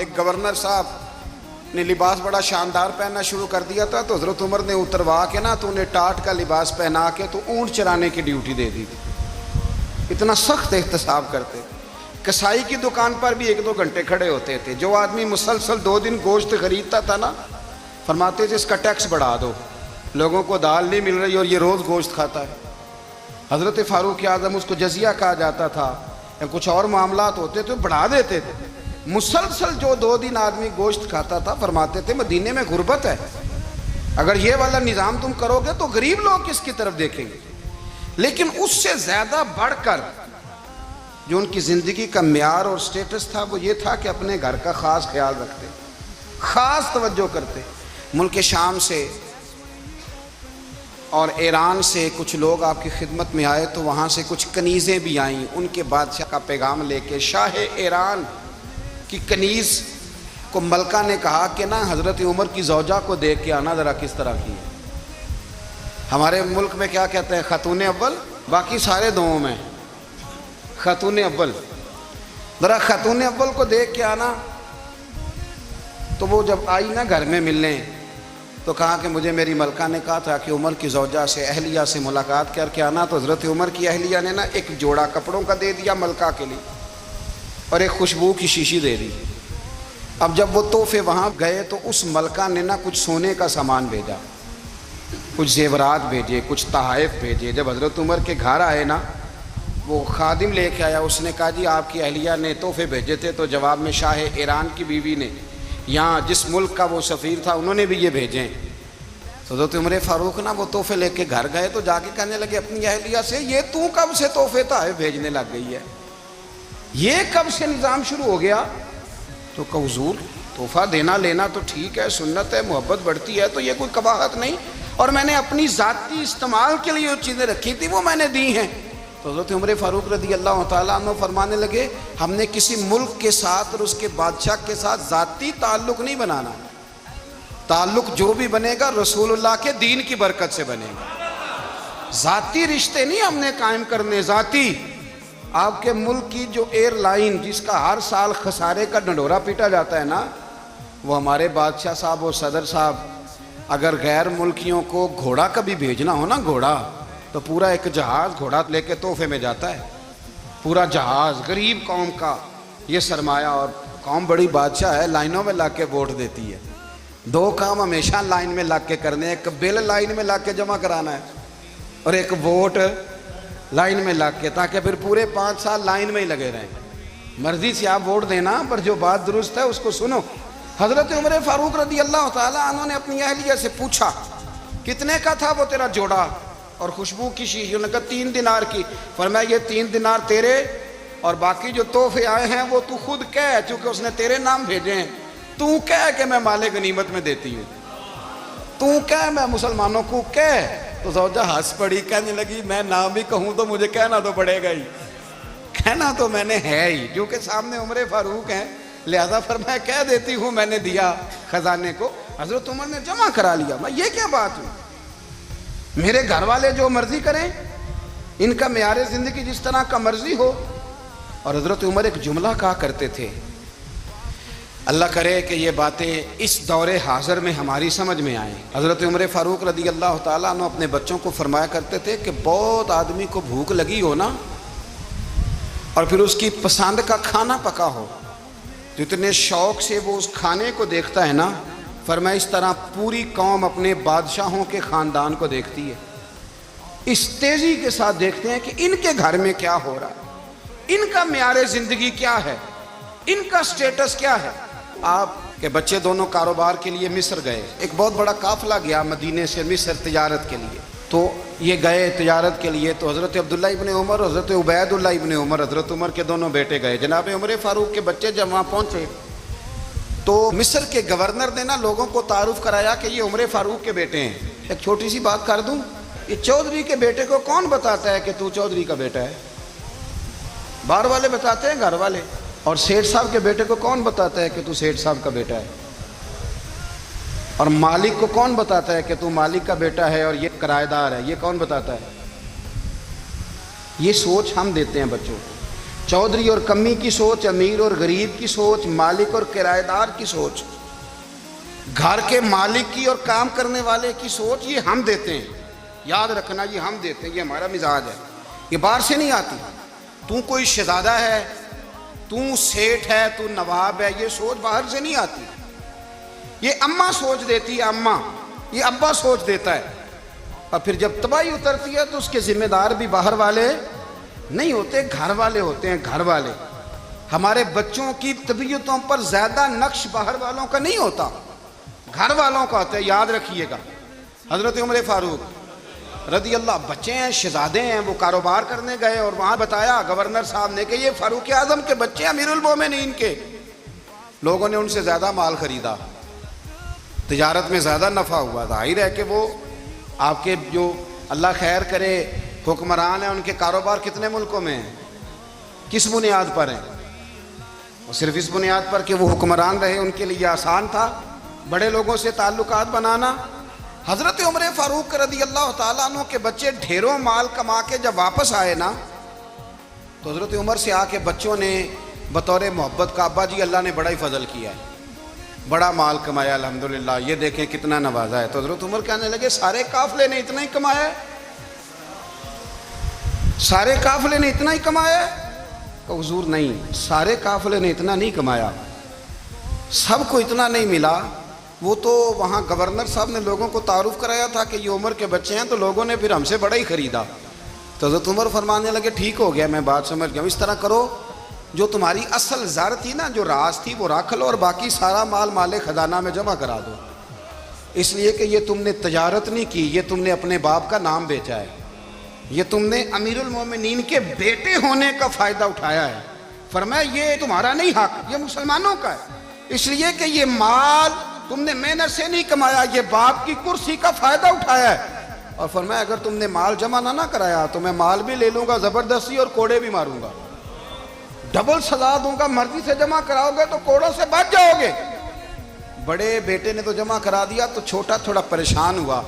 ایک گورنر صاحب نے لباس بڑا شاندار پہننا شروع کر دیا تھا تو حضرت عمر نے اتروا کے نا تو انہیں ٹاٹ کا لباس پہنا کے تو اونٹ چرانے کی ڈیوٹی دے دی تھی۔ اتنا سخت احتساب کرتے۔ کسائی کی دکان پر بھی 1-2 گھنٹے کھڑے ہوتے تھے۔ جو آدمی مسلسل 2 دن گوشت خریدتا تھا نا، فرماتے تھے اس کا ٹیکس بڑھا دو، لوگوں کو دال نہیں مل رہی اور یہ روز گوشت کھاتا ہے۔ حضرت فاروق اعظم اس کو جزیہ کہا جاتا تھا، یا کچھ اور معاملات ہوتے تھے بڑھا دیتے تھے۔ مسلسل جو 2 دن آدمی گوشت کھاتا تھا، فرماتے تھے مدینے میں غربت ہے، اگر یہ والا نظام تم کرو گے تو غریب لوگ کس کی طرف دیکھیں گے۔ لیکن اس سے زیادہ بڑھ کر جو ان کی زندگی کا معیار اور سٹیٹس تھا وہ یہ تھا کہ اپنے گھر کا خاص خیال رکھتے، خاص توجہ کرتے۔ ملک شام سے اور ایران سے کچھ لوگ آپ کی خدمت میں آئے تو وہاں سے کچھ کنیزیں بھی آئیں، ان کے بادشاہ کا پیغام لے کے۔ شاہ ایران کی کنیز کو ملکہ نے کہا کہ نا حضرت عمر کی زوجہ کو دیکھ کے آنا ذرا کس طرح کی ہے۔ ہمارے ملک میں کیا کہتے ہیں؟ خاتون اول، باقی سارے دوؤں میں خاتون اول۔ ذرا خاتون اول کو دیکھ کے آنا۔ تو وہ جب آئی نا گھر میں ملنے تو کہا کہ مجھے میری ملکہ نے کہا تھا کہ عمر کی زوجہ سے، اہلیہ سے ملاقات کر کے آنا۔ تو حضرت عمر کی اہلیہ نے نا ایک جوڑا کپڑوں کا دے دیا ملکہ کے لیے اور ایک خوشبو کی شیشی دے دی۔ اب جب وہ تحفے وہاں گئے تو اس ملکہ نے نا کچھ سونے کا سامان بھیجا، کچھ زیورات بھیجے، کچھ تحائف بھیجے۔ جب حضرت عمر کے گھر آئے نا، وہ خادم لے کے آیا، اس نے کہا جی آپ کی اہلیہ نے تحفے بھیجے تھے، تو جواب میں شاہ ایران کی بیوی نے، یہاں جس ملک کا وہ سفیر تھا، انہوں نے بھی یہ بھیجے۔ تو حضرت عمر فاروق نا وہ تحفے لے کے گھر گئے تو جا کے کہنے لگے اپنی اہلیہ سے، یہ تو کب سے تحفے تحائف بھیجنے لگ گئی ہے؟ یہ کب سے نظام شروع ہو گیا؟ تو کہ حضور تحفہ دینا لینا تو ٹھیک ہے، سنت ہے، محبت بڑھتی ہے، تو یہ کوئی قباحت نہیں، اور میں نے اپنی ذاتی استعمال کے لیے جو چیزیں رکھی تھی وہ میں نے دی ہیں۔ تو حضرت عمر فاروق رضی اللہ تعالیٰ عنہ فرمانے لگے ہم نے کسی ملک کے ساتھ اور اس کے بادشاہ کے ساتھ ذاتی تعلق نہیں بنانا، تعلق جو بھی بنے گا رسول اللہ کے دین کی برکت سے بنے گا۔ ذاتی رشتے نہیں ہم نے قائم کرنے، ذاتی۔ آپ کے ملک کی جو ایئر لائن جس کا ہر سال خسارے کا ڈنڈورا پیٹا جاتا ہے نا، وہ ہمارے بادشاہ صاحب اور صدر صاحب اگر غیر ملکیوں کو گھوڑا کبھی بھیجنا ہو نا، گھوڑا، تو پورا ایک جہاز گھوڑا لے کے تحفے میں جاتا ہے، پورا جہاز غریب قوم کا یہ سرمایہ، اور قوم بڑی بادشاہ ہے، لائنوں میں لگ کے ووٹ دیتی ہے۔ 2 کام ہمیشہ لائن میں لگ کے کرنے، ایک بل لائن میں لگ کے جمع کرانا ہے اور ایک ووٹ لائن میں لگ کے، تاکہ پھر پورے 5 سال لائن میں ہی لگے رہیں۔ مرضی سے آپ ووٹ دینا، پر جو بات درست ہے اس کو سنو۔ حضرت عمر فاروق رضی اللہ تعالیٰ عنہ نے اپنی اہلیہ سے پوچھا کتنے کا تھا وہ تیرا جوڑا اور خوشبو کی شیشی؟ انہوں نے کہا 3 دینار کی۔ فرمایا یہ 3 دینار تیرے اور باقی جو تحفے آئے ہیں وہ تو خود کہہ، چونکہ اس نے تیرے نام بھیجے ہیں، تو کہہ کہ میں مال غنیمت میں دیتی ہوں، تو کہہ میں مسلمانوں کو کہہ۔ تو زوجہ ہنس پڑی، کہنے لگی میں نہ بھی کہوں تو مجھے کہنا تو پڑے گا ہی، کہنا تو میں نے ہے ہی، کیونکہ سامنے عمر فاروق ہیں، لہذا فرمایا کہہ دیتی ہوں میں نے دیا خزانے کو۔ حضرت عمر نے جمع کرا لیا۔ میں یہ کیا بات ہوئی؟ میرے گھر والے جو مرضی کریں، ان کا معیار زندگی جس طرح کا مرضی ہو۔ اور حضرت عمر ایک جملہ کہا کرتے تھے، اللہ کرے کہ یہ باتیں اس دور حاضر میں ہماری سمجھ میں آئیں۔ حضرت عمر فاروق رضی اللہ تعالیٰ عنہ اپنے بچوں کو فرمایا کرتے تھے کہ بہت آدمی کو بھوک لگی ہو نا، اور پھر اس کی پسند کا کھانا پکا ہو، تو اتنے شوق سے وہ اس کھانے کو دیکھتا ہے نا، فرمایا اس طرح پوری قوم اپنے بادشاہوں کے خاندان کو دیکھتی ہے، اس تیزی کے ساتھ دیکھتے ہیں کہ ان کے گھر میں کیا ہو رہا ہے، ان کا معیار زندگی کیا ہے، ان کا سٹیٹس کیا ہے۔ آپ کے بچے دونوں کاروبار کے لیے مصر گئے، ایک بہت بڑا قافلہ گیا مدینے سے مصر تجارت کے لیے، تو یہ گئے تجارت کے لیے، تو حضرت عبداللہ ابن عمر، حضرت عبید اللہ ابن عمر، حضرت عمر کے دونوں بیٹے گئے۔ جناب عمر فاروق کے بچے جب وہاں پہنچے تو مصر کے گورنر نے نا لوگوں کو تعارف کرایا کہ یہ عمر فاروق کے بیٹے ہیں۔ ایک چھوٹی سی بات کر دوں، یہ چودھری کے بیٹے کو کون بتاتا ہے کہ تو چودھری کا بیٹا ہے؟ باہر والے بتاتے ہیں، گھر والے۔ اور سیٹھ صاحب کے بیٹے کو کون بتاتا ہے کہ تو سیٹھ صاحب کا بیٹا ہے؟ اور مالک کو کون بتاتا ہے کہ تو مالک کا بیٹا ہے اور یہ کرایہ دار ہے؟ یہ کون بتاتا ہے؟ یہ سوچ ہم دیتے ہیں بچوں کو۔ چودھری اور کمی کی سوچ، امیر اور غریب کی سوچ، مالک اور کرایہ دار کی سوچ، گھر کے مالک کی اور کام کرنے والے کی سوچ، یہ ہم دیتے ہیں. یاد رکھنا یہ ہم دیتے ہیں، یہ ہمارا مزاج ہے، یہ باہر سے نہیں آتی. تو کوئی شہزادہ ہے، تو سیٹھ ہے، تو نواب ہے، یہ سوچ باہر سے نہیں آتی. یہ اماں سوچ دیتی ہے، اماں، یہ ابا سوچ دیتا ہے. اور پھر جب تباہی اترتی ہے تو اس کے ذمہ دار بھی باہر والے نہیں ہوتے، گھر والے ہوتے ہیں. گھر والے. ہمارے بچوں کی طبیعتوں پر زیادہ نقش باہر والوں کا نہیں ہوتا، گھر والوں کا ہوتا ہے. یاد رکھیے گا. حضرت عمر فاروق رضی اللہ، بچے ہیں، شہزادے ہیں، وہ کاروبار کرنے گئے اور وہاں بتایا گورنر صاحب نے کہ یہ فاروق اعظم کے بچے، امیر المومنین کے. لوگوں نے ان سے زیادہ مال خریدا، تجارت میں زیادہ نفع ہوا. ظاہر ہے کہ وہ آپ کے جو اللہ خیر کرے حکمران ہیں، ان کے کاروبار کتنے ملکوں میں ہیں، کس بنیاد پر ہیں؟ وہ صرف اس بنیاد پر کہ وہ حکمران رہے، ان کے لیے آسان تھا بڑے لوگوں سے تعلقات بنانا. حضرت عمر فاروق رضی اللہ تعالیٰ عنہ کے بچے ڈھیروں مال کما کے جب واپس آئے نا، تو حضرت عمر سے آ کے بچوں نے بطور محبت کا، ابا جی اللہ نے بڑا ہی فضل کیا ہے، بڑا مال کمایا الحمدللہ، یہ دیکھیں کتنا نوازا ہے. تو حضرت عمر کہنے لگے سارے قافلے نے اتنا ہی کمایا ہے، سارے قافلے نے اتنا ہی کمایا ہے؟ کہ حضور نہیں، سارے قافلے نے اتنا نہیں کمایا، سب کو اتنا نہیں ملا. وہ تو وہاں گورنر صاحب نے لوگوں کو تعارف کرایا تھا کہ یہ عمر کے بچے ہیں، تو لوگوں نے پھر ہم سے بڑا ہی خریدا. تو حضرت عمر فرمانے لگے ٹھیک ہو گیا، میں بات سمجھ گیا ہوں، اس طرح کرو جو تمہاری اصل زر تھی نا، جو راز تھی، وہ رکھ لو اور باقی سارا مال مال خزانہ میں جمع کرا دو. اس لیے کہ یہ تم نے تجارت نہیں کی، یہ تم نے اپنے باپ کا نام بیچا ہے، یہ تم نے امیر المومنین کے بیٹے ہونے کا فائدہ اٹھایا ہے. فرمایا یہ تمہارا نہیں حق، یہ مسلمانوں کا ہے، اس لیے کہ یہ مال تم نے محنت سے نہیں کمایا، یہ باپ کی کرسی کا فائدہ اٹھایا ہے. اور فرمایا اگر تم نے مال جمع نہ کرایا تو میں مال بھی لے لوں گا زبردستی اور کوڑے بھی ماروں گا، ڈبل سزا دوں گا. مرضی سے جمع کراؤ گے تو کوڑوں سے بچ جاؤ گے. بڑے بیٹے نے تو جمع کرا دیا، تو چھوٹا تھوڑا پریشان ہوا.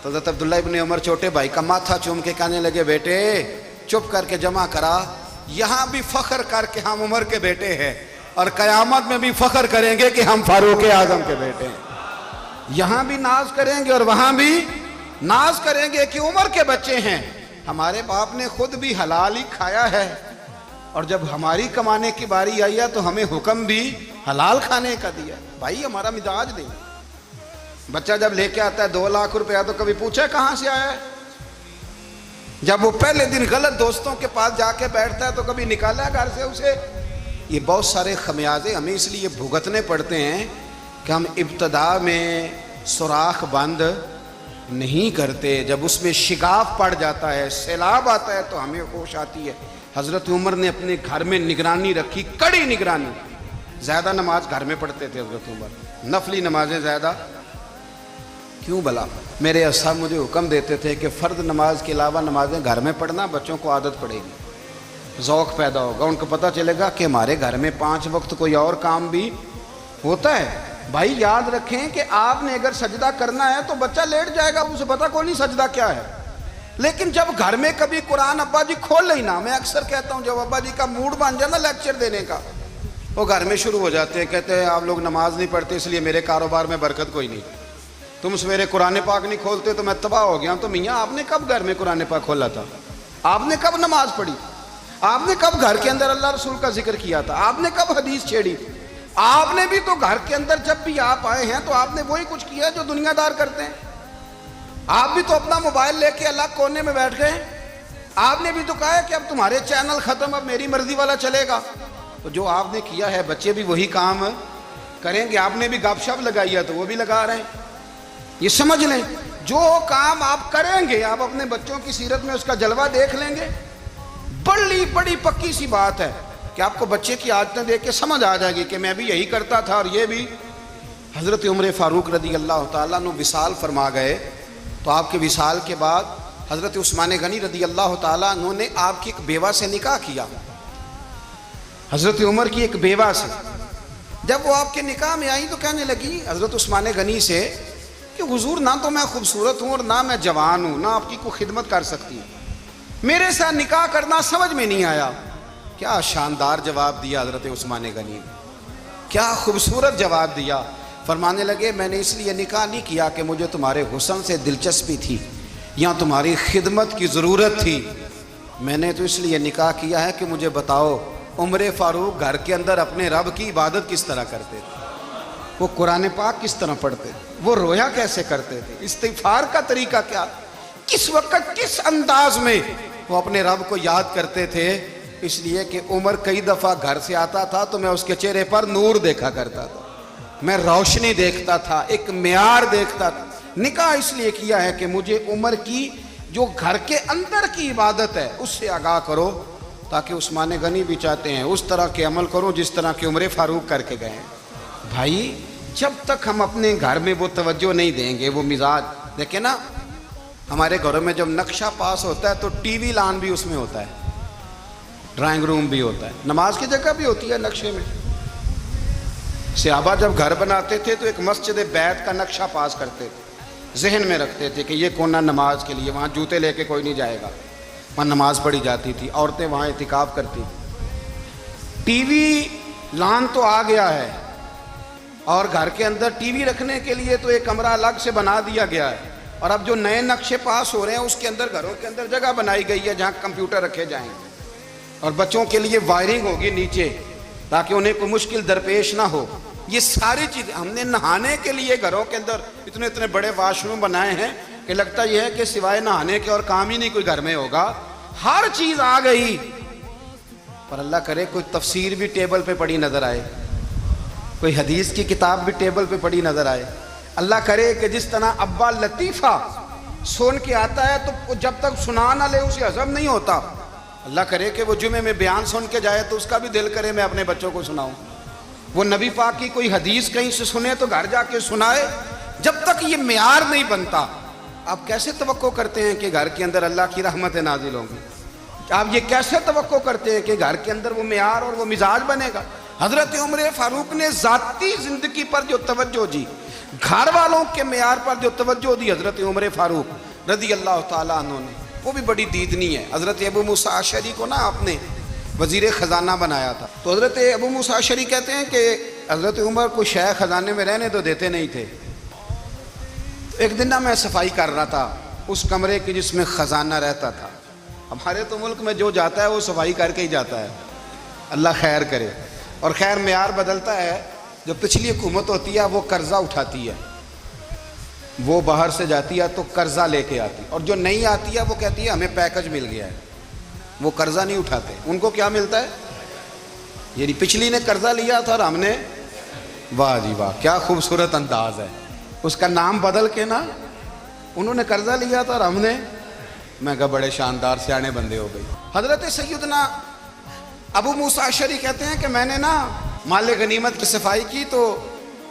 تو حضرت عبداللہ ابن عمر چھوٹے بھائی کا ماتھا چوم کے کہنے لگے بیٹے چپ کر کے جمع کرا، یہاں بھی فخر کر کے ہم عمر کے بیٹے ہیں، اور قیامت میں بھی فخر کریں گے کہ ہم فاروق اعظم کے بیٹے ہیں. یہاں بھی ناز کریں گے اور وہاں بھی ناز کریں گے کہ عمر کے بچے ہیں. ہمارے باپ نے خود بھی حلال ہی کھایا ہے، اور جب ہماری کمانے کی باری آئی ہے تو ہمیں حکم بھی حلال کھانے کا دیا. بھائی ہمارا مزاج نہیں. بچہ جب لے کے آتا ہے 2 لاکھ روپیہ تو کبھی پوچھا کہاں سے آیا ہے؟ جب وہ پہلے دن غلط دوستوں کے پاس جا کے بیٹھتا ہے تو کبھی نکالا گھر سے اسے؟ یہ بہت سارے خمیازے ہمیں اس لیے بھگتنے پڑتے ہیں کہ ہم ابتدا میں سوراخ بند نہیں کرتے. جب اس میں شگاف پڑ جاتا ہے، سیلاب آتا ہے تو ہمیں ہوش آتی ہے. حضرت عمر نے اپنے گھر میں نگرانی رکھی، کڑی نگرانی. زیادہ نماز گھر میں پڑھتے تھے حضرت عمر، نفلی نمازیں زیادہ کیوں بلا؟ میرے اصحاب مجھے حکم دیتے تھے کہ فرض نماز کے علاوہ نمازیں گھر میں پڑھنا، بچوں کو عادت پڑے گی، ذوق پیدا ہوگا، ان کو پتہ چلے گا کہ ہمارے گھر میں 5 وقت کوئی اور کام بھی ہوتا ہے. بھائی یاد رکھیں کہ آپ نے اگر سجدہ کرنا ہے تو بچہ لیٹ جائے گا، اسے پتہ کوئی نہیں سجدہ کیا ہے. لیکن جب گھر میں کبھی قرآن ابا جی کھول لینا، میں اکثر کہتا ہوں جب ابا جی کا موڈ بن جائے نا لیکچر دینے کا، وہ گھر میں شروع ہو جاتے ہیں، کہتے ہیں آپ لوگ نماز نہیں پڑھتے اس لیے میرے کاروبار میں برکت کوئی نہیں، تم سویرے قرآن پاک نہیں کھولتے تو میں تباہ ہو گیا ہوں. تو میاں آپ نے کب گھر میں قرآن پاک کھولا تھا؟ آپ نے کب نماز پڑھی؟ آپ نے کب گھر کے اندر اللہ رسول کا ذکر کیا تھا؟ آپ نے کب حدیث چھیڑی؟ آپ نے بھی تو گھر کے اندر جب بھی آپ آئے ہیں تو آپ نے وہی کچھ کیا جو دنیا دار کرتے ہیں. آپ بھی تو اپنا موبائل لے کے الگ کونے میں بیٹھ گئے. آپ نے بھی تو کہا ہے کہ اب تمہارے چینل ختم، اب میری مرضی والا چلے گا. تو جو آپ نے کیا ہے بچے بھی وہی کام کریں گے. آپ نے بھی گپ شپ لگائی ہے تو وہ بھی لگا رہے ہیں. یہ سمجھ لیں جو کام آپ کریں گے آپ اپنے بچوں کی سیرت میں اس کا جلوہ دیکھ لیں گے. بڑی پکی سی بات ہے کہ آپ کو بچے کی عادتیں دیکھ کے سمجھ آ جائے گی کہ میں بھی یہی کرتا تھا اور یہ بھی. حضرت عمر فاروق رضی اللہ تعالیٰ عنہ وصال فرما گئے تو آپ کے وصال کے بعد حضرت عثمان غنی رضی اللہ تعالیٰ عنہ نے آپ کی ایک بیوہ سے نکاح کیا. حضرت عمر کی ایک بیوہ سے جب وہ آپ کے نکاح میں آئی تو کہنے لگی حضرت عثمان غنی سے کہ حضور نہ تو میں خوبصورت ہوں اور نہ میں جوان ہوں، نہ آپ کی کوئی خدمت کر سکتی ہوں، میرے ساتھ نکاح کرنا سمجھ میں نہیں آیا. کیا شاندار جواب دیا حضرت عثمان غنی نے، کیا خوبصورت جواب دیا. فرمانے لگے میں نے اس لیے نکاح نہیں کیا کہ مجھے تمہارے حسن سے دلچسپی تھی یا تمہاری خدمت کی ضرورت تھی، میں نے تو اس لیے نکاح کیا ہے کہ مجھے بتاؤ عمر فاروق گھر کے اندر اپنے رب کی عبادت کس طرح کرتے تھے، وہ قرآن پاک کس طرح پڑھتے تھے، وہ رویا کیسے کرتے تھے، استغفار کا طریقہ کیا، کس وقت کس انداز میں وہ اپنے رب کو یاد کرتے تھے. اس لیے کہ عمر کئی دفعہ گھر سے آتا تھا تو میں اس کے چہرے پر نور دیکھا کرتا تھا، میں روشنی دیکھتا تھا، ایک معیار دیکھتا تھا. نکاح اس لیے کیا ہے کہ مجھے عمر کی جو گھر کے اندر کی عبادت ہے اس سے آگاہ کرو، تاکہ عثمان غنی بھی چاہتے ہیں اس طرح کے عمل کرو جس طرح کہ عمر فاروق کر کے گئے ہیں. بھائی جب تک ہم اپنے گھر میں وہ توجہ نہیں دیں گے، وہ مزاج دیکھیں نا، ہمارے گھروں میں جب نقشہ پاس ہوتا ہے تو ٹی وی لان بھی اس میں ہوتا ہے، ڈرائنگ روم بھی ہوتا ہے، نماز کی جگہ بھی ہوتی ہے نقشے میں. صحابہ جب گھر بناتے تھے تو ایک مسجد بیت کا نقشہ پاس کرتے تھے، ذہن میں رکھتے تھے کہ یہ کونا نماز کے لیے، وہاں جوتے لے کے کوئی نہیں جائے گا، وہاں نماز پڑھی جاتی تھی، عورتیں وہاں اعتکاف کرتی تھیں. ٹی وی لان تو آ گیا ہے اور گھر کے اندر ٹی وی رکھنے کے لیے تو ایک کمرہ الگ سے بنا دیا گیا ہے، اور اب جو نئے نقشے پاس ہو رہے ہیں اس کے اندر گھروں کے اندر جگہ بنائی گئی ہے جہاں کمپیوٹر رکھے جائیں گے، اور بچوں کے لیے وائرنگ ہوگی نیچے تاکہ انہیں کوئی مشکل درپیش نہ ہو. یہ ساری چیزیں ہم نے نہانے کے لیے گھروں کے اندر اتنے اتنے بڑے واش روم بنائے ہیں کہ لگتا یہ ہے کہ سوائے نہانے کے اور کام ہی نہیں کوئی گھر میں ہوگا. ہر چیز آ گئی، پر اللہ کرے کوئی تفسیر بھی ٹیبل پہ پڑی نظر آئے، کوئی حدیث کی کتاب بھی ٹیبل پہ پڑی نظر آئے. اللہ کرے کہ جس طرح ابا لطیفہ سن کے آتا ہے تو جب تک سنا نہ لے اسے ہضم نہیں ہوتا. اللہ کرے کہ وہ جمعے میں بیان سن کے جائے تو اس کا بھی دل کرے میں اپنے بچوں کو سناؤں. وہ نبی پاک کی کوئی حدیث کہیں سے سنے تو گھر جا کے سنائے. جب تک یہ معیار نہیں بنتا آپ کیسے توقع کرتے ہیں کہ گھر کے اندر اللہ کی رحمتیں نازل ہوں گی؟ آپ یہ کیسے توقع کرتے ہیں کہ گھر کے اندر وہ معیار اور وہ مزاج بنے گا؟ حضرت عمر فاروق نے ذاتی زندگی پر جو توجہ دی، گھر والوں کے معیار پر جو توجہ دی حضرت عمر فاروق رضی اللہ تعالیٰ عنہ نے، وہ بھی بڑی دیدنی ہے. حضرت ابو موسیٰ اشعری کو نا آپ نے وزیر خزانہ بنایا تھا، تو حضرت ابو موسیٰ اشعری کہتے ہیں کہ حضرت عمر کو شیخ خزانے میں رہنے تو دیتے نہیں تھے. ایک دن نا میں صفائی کر رہا تھا اس کمرے کی جس میں خزانہ رہتا تھا. ہمارے تو ملک میں جو جاتا ہے وہ صفائی کر کے ہی جاتا ہے، اللہ خیر کرے. اور خیر معیار بدلتا ہے. جو پچھلی حکومت ہوتی ہے وہ قرضہ اٹھاتی ہے، وہ باہر سے جاتی ہے تو قرضہ لے کے آتی، اور جو نہیں آتی ہے وہ کہتی ہے ہمیں پیکج مل گیا ہے. وہ قرضہ نہیں اٹھاتے، ان کو کیا ملتا ہے؟ یعنی پچھلی نے قرضہ لیا تھا اور ہم نے، واہ جی واہ کیا خوبصورت انداز ہے. اس کا نام بدل کے نا، انہوں نے قرضہ لیا تھا اور ہم نے، میں کہا بڑے شاندار سیانے بندے ہو گئی. حضرت سیدنا ابو موسیٰ اشعری کہتے ہیں کہ میں نے نا مال غنیمت کی صفائی کی تو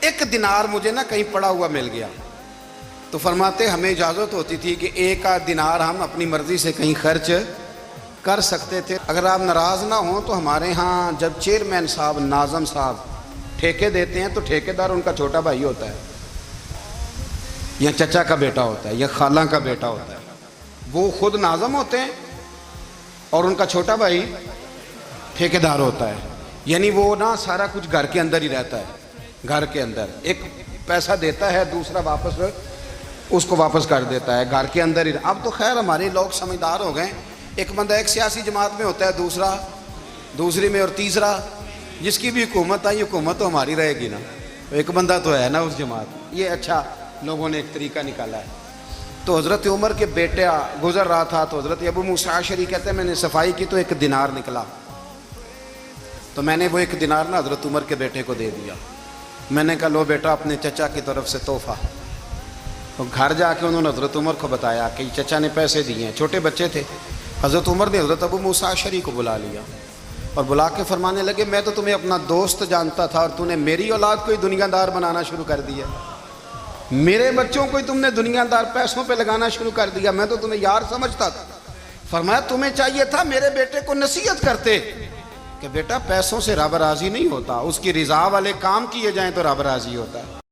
1 دینار مجھے نا کہیں پڑا ہوا مل گیا. تو فرماتے ہمیں اجازت ہوتی تھی کہ 1 دینار ہم اپنی مرضی سے کہیں خرچ کر سکتے تھے. اگر آپ ناراض نہ ہوں تو ہمارے ہاں جب چیئرمین صاحب، ناظم صاحب ٹھیکے دیتے ہیں تو ٹھیکیدار ان کا چھوٹا بھائی ہوتا ہے، یا چچا کا بیٹا ہوتا ہے، یا خالہ کا بیٹا ہوتا ہے. وہ خود ناظم ہوتے ہیں اور ان کا چھوٹا بھائی ٹھیکیدار ہوتا ہے. یعنی وہ نا سارا کچھ گھر کے اندر ہی رہتا ہے، گھر کے اندر ایک پیسہ دیتا ہے، دوسرا واپس اس کو واپس کر دیتا ہے، گھر کے اندر ہی. اب تو خیر ہمارے لوگ سمجھدار ہو گئے، ایک بندہ ایک سیاسی جماعت میں ہوتا ہے، دوسرا دوسری میں، اور تیسرا جس کی بھی حکومت آئی حکومت تو ہماری رہے گی نا، ایک بندہ تو ہے نا اس جماعت. یہ اچھا لوگوں نے ایک طریقہ نکالا ہے. تو حضرت عمر کے بیٹا گزر رہا تھا تو حضرت ابو موسیٰ اشعری کہتے ہیں میں نے صفائی کی تو 1 دینار نکلا، تو میں نے وہ 1 دینار نا حضرت عمر کے بیٹے کو دے دیا. میں نے کہا لو بیٹا اپنے چچا کی طرف سے تحفہ. تو گھر جا کے انہوں نے حضرت عمر کو بتایا کہ چچا نے پیسے دیے ہیں، چھوٹے بچے تھے. حضرت عمر نے حضرت ابو موسیٰ اشعری کو بلا لیا اور بلا کے فرمانے لگے میں تو تمہیں اپنا دوست جانتا تھا اور تو نے میری اولاد کو ہی دنیا دار بنانا شروع کر دیا، میرے بچوں کو ہی تم نے دنیا دار پیسوں پہ لگانا شروع کر دیا، میں تو تمہیں یار سمجھتا تھا. فرمایا تمہیں چاہیے تھا میرے بیٹے کو نصیحت کرتے کہ بیٹا پیسوں سے رب راضی نہیں ہوتا، اس کی رضا والے کام کیے جائیں تو رب راضی ہوتا ہے.